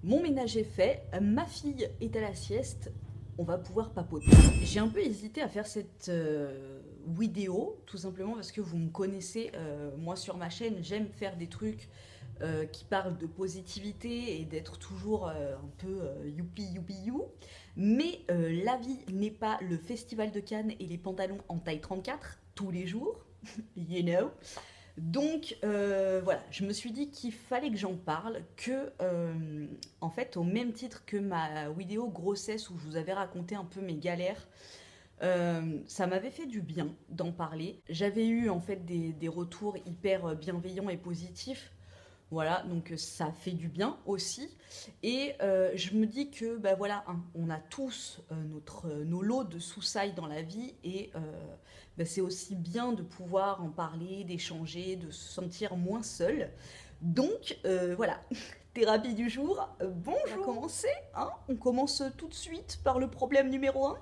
Mon ménage est fait, ma fille est à la sieste, on va pouvoir papoter. J'ai un peu hésité à faire cette vidéo, tout simplement parce que vous me connaissez, moi sur ma chaîne, j'aime faire des trucs qui parlent de positivité et d'être toujours un peu youpi youpi you. Mais la vie n'est pas le festival de Cannes et les pantalons en taille 34 tous les jours, you know. Donc voilà, je me suis dit qu'il fallait que j'en parle, que en fait au même titre que ma vidéo grossesse où je vous avais raconté un peu mes galères, ça m'avait fait du bien d'en parler. J'avais eu en fait des retours hyper bienveillants et positifs. Voilà, donc ça fait du bien aussi. Et je me dis que bah voilà, hein, on a tous nos lots de soussailles dans la vie et bah, c'est aussi bien de pouvoir en parler, d'échanger, de se sentir moins seul. Donc voilà, thérapie du jour. Bonjour. On va commencer, hein. On commence tout de suite par le problème numéro un.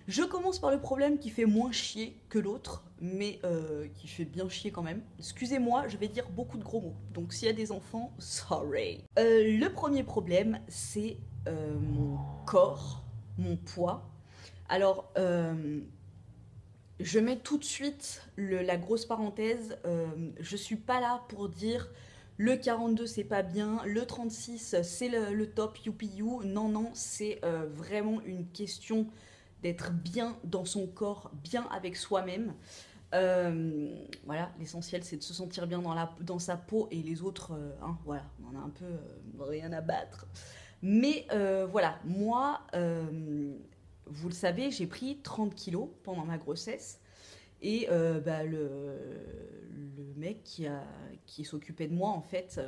Je commence par le problème qui fait moins chier que l'autre, mais qui fait bien chier quand même. Excusez-moi, je vais dire beaucoup de gros mots. Donc s'il y a des enfants, sorry. Le premier problème, c'est mon corps, mon poids. Alors, je mets tout de suite la grosse parenthèse. Je suis pas là pour dire le 42 c'est pas bien, le 36 c'est le top, youpi you. Non, non, c'est vraiment une question d'être bien dans son corps, bien avec soi-même. Voilà, l'essentiel c'est de se sentir bien dans sa peau et les autres, hein, voilà, on en a un peu rien à battre. Mais voilà, moi, vous le savez, j'ai pris 30 kilos pendant ma grossesse. Et bah, le mec qui s'occupait de moi, en fait,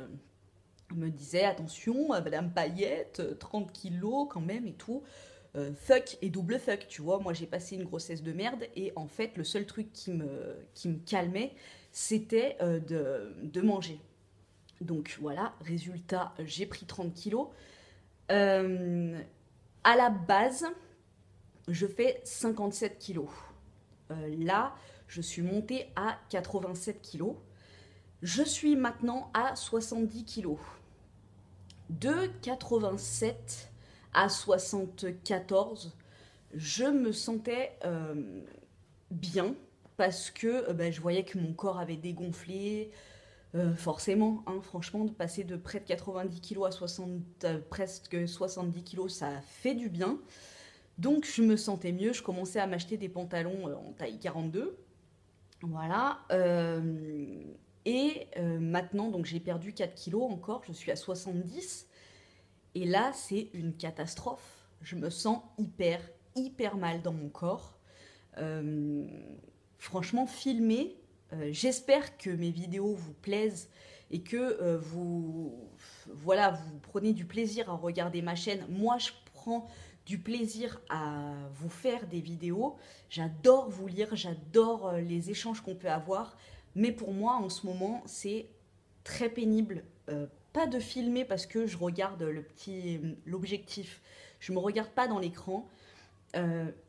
me disait attention, Madame Paillette, 30 kilos quand même et tout. Fuck et double fuck, tu vois. Moi, j'ai passé une grossesse de merde et en fait, le seul truc qui me calmait, c'était de manger. Donc voilà, résultat, j'ai pris 30 kilos. Euh, à la base, je fais 57 kilos. Là, je suis montée à 87 kilos. Je suis maintenant à 70 kilos. De 87 à 74, je me sentais bien parce que ben, je voyais que mon corps avait dégonflé. Forcément, hein, franchement, de passer de près de 90 kilos à presque 70 kilos, ça fait du bien. Donc je me sentais mieux, je commençais à m'acheter des pantalons en taille 42. Voilà. Et maintenant, donc j'ai perdu 4 kilos encore, je suis à 70. Et là, c'est une catastrophe. Je me sens hyper mal dans mon corps. Euh, Franchement, filmer, j'espère que mes vidéos vous plaisent et que voilà, vous prenez du plaisir à regarder ma chaîne. Moi, je prends du plaisir à vous faire des vidéos. J'adore vous lire, j'adore les échanges qu'on peut avoir. Mais pour moi, en ce moment, c'est très pénible. Pas de filmer parce que je regarde l'objectif. Je me regarde pas dans l'écran.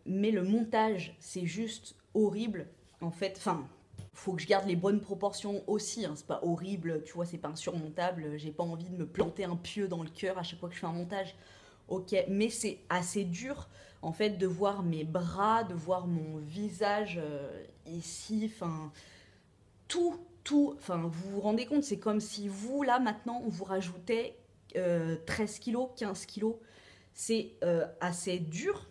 Mais le montage, c'est juste horrible. En fait, enfin, faut que je garde les bonnes proportions aussi. Hein. C'est pas horrible, tu vois, c'est pas insurmontable. J'ai pas envie de me planter un pieu dans le cœur à chaque fois que je fais un montage. Ok, mais c'est assez dur en fait de voir mes bras, de voir mon visage ici, enfin tout, enfin vous vous rendez compte, c'est comme si vous là maintenant on vous rajoutait 13 kilos, 15 kilos, c'est assez dur.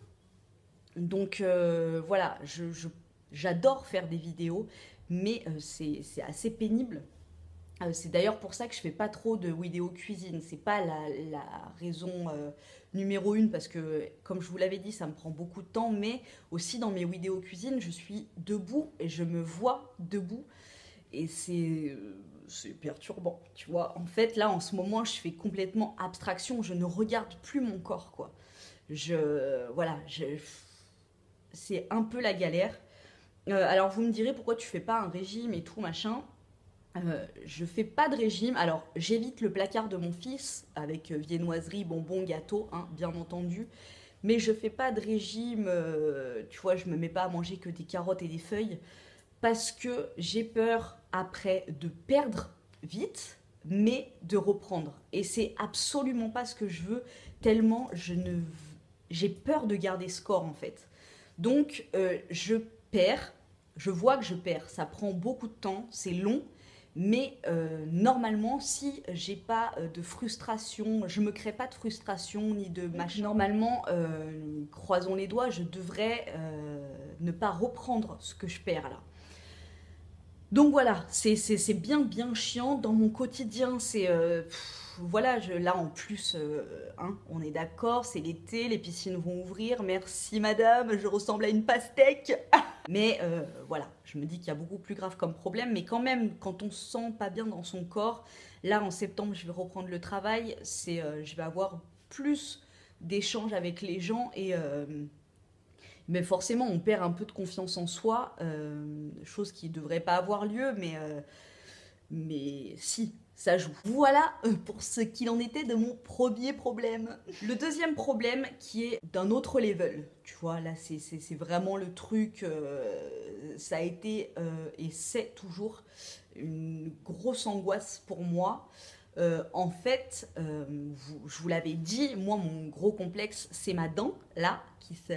Donc voilà, j'adore faire des vidéos, mais c'est assez pénible. C'est d'ailleurs pour ça que je fais pas trop de vidéos cuisine. C'est pas la raison numéro une parce que, comme je vous l'avais dit, ça me prend beaucoup de temps. Mais aussi dans mes vidéos cuisine, je suis debout et je me vois debout. Et c'est perturbant, tu vois. En fait, là, en ce moment, je fais complètement abstraction. Je ne regarde plus mon corps, quoi. Voilà, c'est un peu la galère. Alors, vous me direz pourquoi tu fais pas un régime et tout, machin. Je fais pas de régime. Alors, j'évite le placard de mon fils avec viennoiserie, bonbons, gâteaux, hein, bien entendu. Mais je fais pas de régime. Tu vois, je me mets pas à manger que des carottes et des feuilles parce que j'ai peur après de perdre vite, mais de reprendre. Et c'est absolument pas ce que je veux, tellement j'ai peur de garder score en fait. Donc je perds, je vois que je perds, ça prend beaucoup de temps, c'est long, mais normalement, si j'ai pas de frustration, je me crée pas de frustration ni de machin. Normalement, croisons les doigts, je devrais ne pas reprendre ce que je perds là. Donc voilà, c'est bien chiant dans mon quotidien. Voilà, là en plus, hein, on est d'accord, c'est l'été, les piscines vont ouvrir. Merci madame, je ressemble à une pastèque. Mais voilà, je me dis qu'il y a beaucoup plus grave comme problème. Mais quand même, quand on se sent pas bien dans son corps, là en septembre, je vais reprendre le travail. Je vais avoir plus d'échanges avec les gens mais forcément, on perd un peu de confiance en soi, chose qui ne devrait pas avoir lieu, mais si, ça joue. Voilà pour ce qu'il en était de mon premier problème. Le deuxième problème qui est d'un autre level, tu vois, là c'est vraiment le truc, ça a été et c'est toujours une grosse angoisse pour moi. En fait, je vous l'avais dit, moi mon gros complexe c'est ma dent là qui se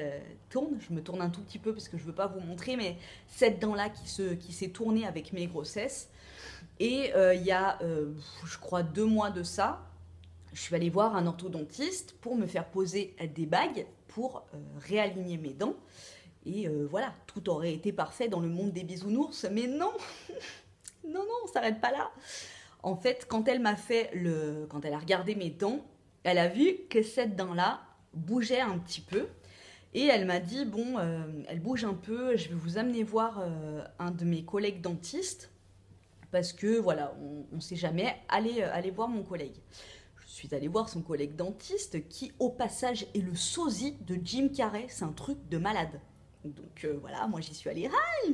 tourne. Je me tourne un tout petit peu parce que je veux pas vous montrer, mais cette dent là qui s'est tournée avec mes grossesses. Et il y a, je crois, 2 mois de ça, je suis allée voir un orthodontiste pour me faire poser des bagues pour réaligner mes dents. Et voilà, tout aurait été parfait dans le monde des bisounours, mais non, non, non, on s'arrête pas là. En fait, quand elle a regardé mes dents, elle a vu que cette dent-là bougeait un petit peu. Et elle m'a dit, bon, elle bouge un peu, je vais vous amener voir un de mes collègues dentistes. Parce que, voilà, on ne sait jamais, allez voir mon collègue. Je suis allée voir son collègue dentiste qui, au passage, est le sosie de Jim Carrey. C'est un truc de malade. Donc voilà, moi j'y suis allée. Ah,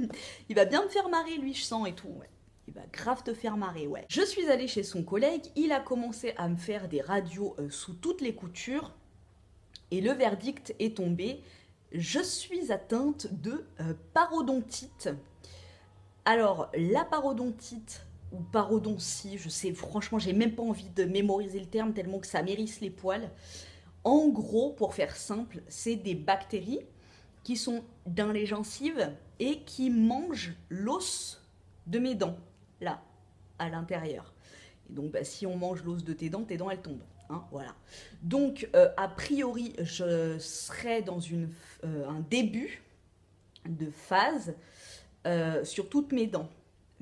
il va bien me faire marrer, lui, je sens et tout. Ouais. Il va grave te faire marrer, ouais. Je suis allée chez son collègue, il a commencé à me faire des radios sous toutes les coutures. Et le verdict est tombé. Je suis atteinte de parodontite. Alors, la parodontite ou parodontie, je sais, franchement, j'ai même pas envie de mémoriser le terme tellement que ça m'hérisse les poils. En gros, pour faire simple, c'est des bactéries qui sont dans les gencives et qui mangent l'os de mes dents, là, à l'intérieur. Et donc, bah, si on mange l'os de tes dents, elles tombent. Hein, voilà. Donc, a priori, je serai dans un début de phase sur toutes mes dents.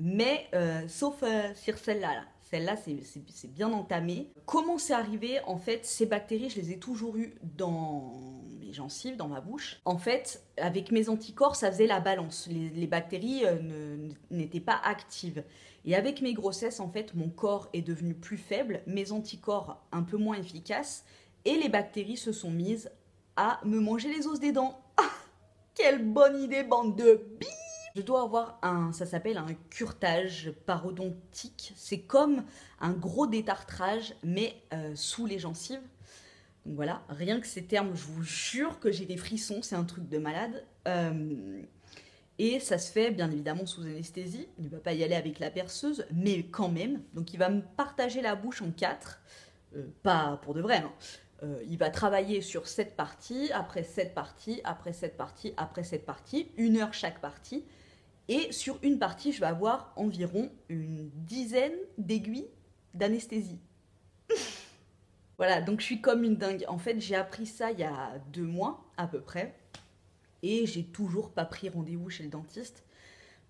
Mais sauf sur celle-là. Là. Celle-là, c'est bien entamé. Comment c'est arrivé? En fait, ces bactéries, je les ai toujours eues dans mes gencives, dans ma bouche. En fait, avec mes anticorps, ça faisait la balance. Les bactéries n'étaient pas actives. Et avec mes grossesses, en fait, mon corps est devenu plus faible, mes anticorps un peu moins efficaces, et les bactéries se sont mises à me manger les os des dents. Ah, quelle bonne idée, bande de billes! Je dois avoir ça s'appelle un curetage parodontique. C'est comme un gros détartrage, mais sous les gencives. Donc voilà, rien que ces termes, je vous jure que j'ai des frissons, c'est un truc de malade. Et ça se fait bien évidemment sous anesthésie. Il ne va pas y aller avec la perceuse, mais quand même. Donc il va me partager la bouche en 4, pas pour de vrai, hein. Il va travailler sur cette partie, après cette partie, après cette partie, après cette partie, 1 heure chaque partie. Et sur une partie, je vais avoir environ une dizaine d'aiguilles d'anesthésie. Voilà, donc je suis comme une dingue. En fait, j'ai appris ça il y a 2 mois à peu près. Et j'ai toujours pas pris rendez-vous chez le dentiste.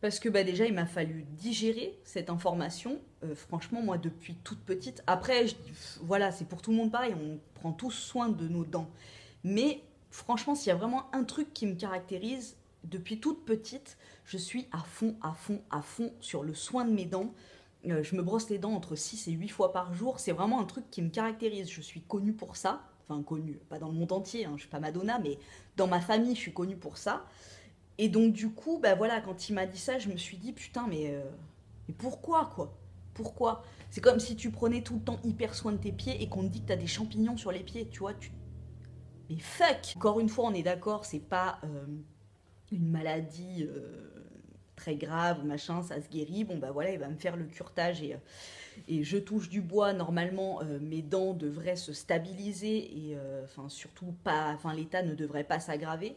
Parce que bah, déjà, il m'a fallu digérer cette information. Franchement, moi, depuis toute petite. Après, voilà, c'est pour tout le monde pareil. On prend tous soin de nos dents. Mais franchement, s'il y a vraiment un truc qui me caractérise, depuis toute petite, je suis à fond, à fond, à fond sur le soin de mes dents. Je me brosse les dents entre 6 et 8 fois par jour. C'est vraiment un truc qui me caractérise. Je suis connue pour ça. Enfin, connue, pas dans le monde entier, hein, je suis pas Madonna, mais dans ma famille, je suis connue pour ça. Et donc, du coup, bah voilà, quand il m'a dit ça, je me suis dit, putain, mais pourquoi, quoi? Pourquoi? C'est comme si tu prenais tout le temps hyper soin de tes pieds et qu'on te dit que t'as des champignons sur les pieds, tu vois, Mais fuck! Encore une fois, on est d'accord, c'est pas une maladie très grave ou machin, ça se guérit, bon bah voilà, il va me faire le curetage et je touche du bois, normalement mes dents devraient se stabiliser et enfin surtout pas, enfin l'état ne devrait pas s'aggraver.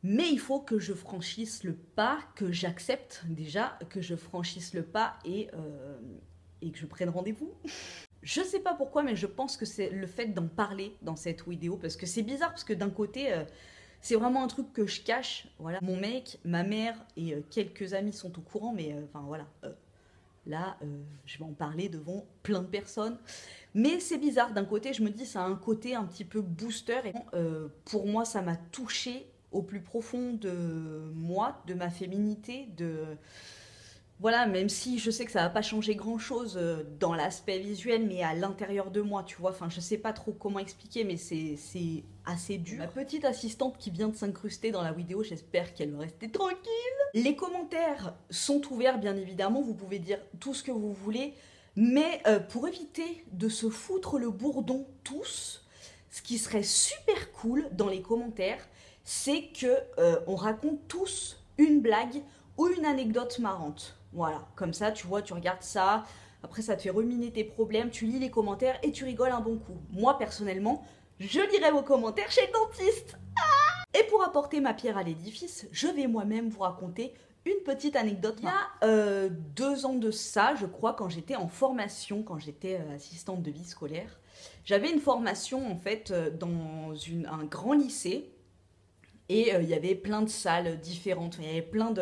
Mais il faut que je franchisse le pas, que j'accepte déjà, que je franchisse le pas et que je prenne rendez-vous. Je sais pas pourquoi, mais je pense que c'est le fait d'en parler dans cette vidéo, parce que c'est bizarre, parce que d'un côté, c'est vraiment un truc que je cache. Voilà, mon mec, ma mère et quelques amis sont au courant, mais enfin voilà, là, je vais en parler devant plein de personnes. Mais c'est bizarre, d'un côté, je me dis, ça a un côté un petit peu booster, et pour moi, ça m'a touché au plus profond de moi, de ma féminité, de... Voilà, même si je sais que ça va pas changer grand-chose dans l'aspect visuel, mais à l'intérieur de moi, tu vois. Enfin, je sais pas trop comment expliquer, mais c'est assez dur. Ma petite assistante qui vient de s'incruster dans la vidéo, j'espère qu'elle va rester tranquille. Les commentaires sont ouverts, bien évidemment. Vous pouvez dire tout ce que vous voulez, mais pour éviter de se foutre le bourdon tous, ce qui serait super cool dans les commentaires, c'est que on raconte tous une blague ou une anecdote marrante. Voilà, comme ça, tu vois, tu regardes ça, après ça te fait ruminer tes problèmes, tu lis les commentaires et tu rigoles un bon coup. Moi, personnellement, je lirai vos commentaires chez le dentiste. Et pour apporter ma pierre à l'édifice, je vais moi-même vous raconter une petite anecdote. Il y a 2 ans de ça, je crois, quand j'étais en formation, quand j'étais assistante de vie scolaire, j'avais une formation, en fait, dans un grand lycée. Et il y avait plein de salles différentes, il y avait plein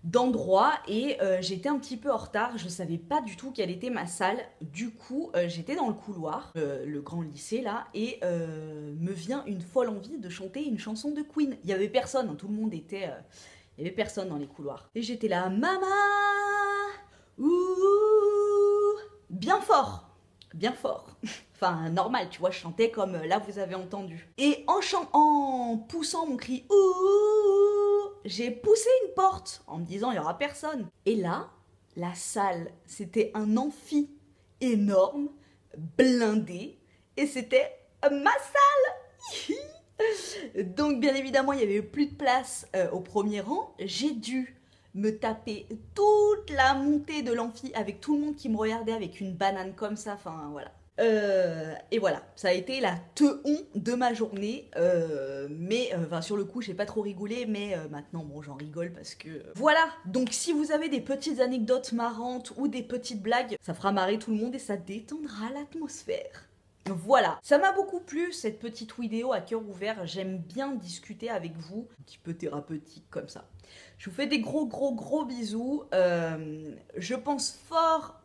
d'endroits et j'étais un petit peu en retard, je savais pas du tout quelle était ma salle. Du coup, j'étais dans le couloir, le grand lycée là, et me vient une folle envie de chanter une chanson de Queen. Il y avait personne, hein, tout le monde était... il y avait personne dans les couloirs. Et j'étais là, maman, ouh, bien fort, bien fort. Enfin, normal, tu vois, je chantais comme là vous avez entendu. Et en poussant mon cri ouh, j'ai poussé une porte en me disant il y aura personne. Et là, la salle, c'était un amphi énorme, blindé, et c'était ma salle. Donc bien évidemment, il n'y avait plus de place au premier rang. J'ai dû me taper toute la montée de l'amphi avec tout le monde qui me regardait avec une banane comme ça, enfin voilà. Et voilà, ça a été la teon de ma journée, mais sur le coup j'ai pas trop rigolé, mais maintenant bon j'en rigole parce que... Voilà, donc si vous avez des petites anecdotes marrantes ou des petites blagues, ça fera marrer tout le monde et ça détendra l'atmosphère. Voilà, ça m'a beaucoup plu cette petite vidéo à cœur ouvert, j'aime bien discuter avec vous, un petit peu thérapeutique comme ça. Je vous fais des gros bisous, je pense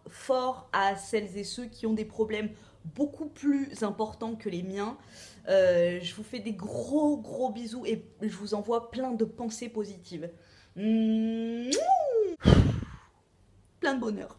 fort à celles et ceux qui ont des problèmes beaucoup plus importants que les miens. Je vous fais des gros bisous et je vous envoie plein de pensées positives. Plein de bonheur.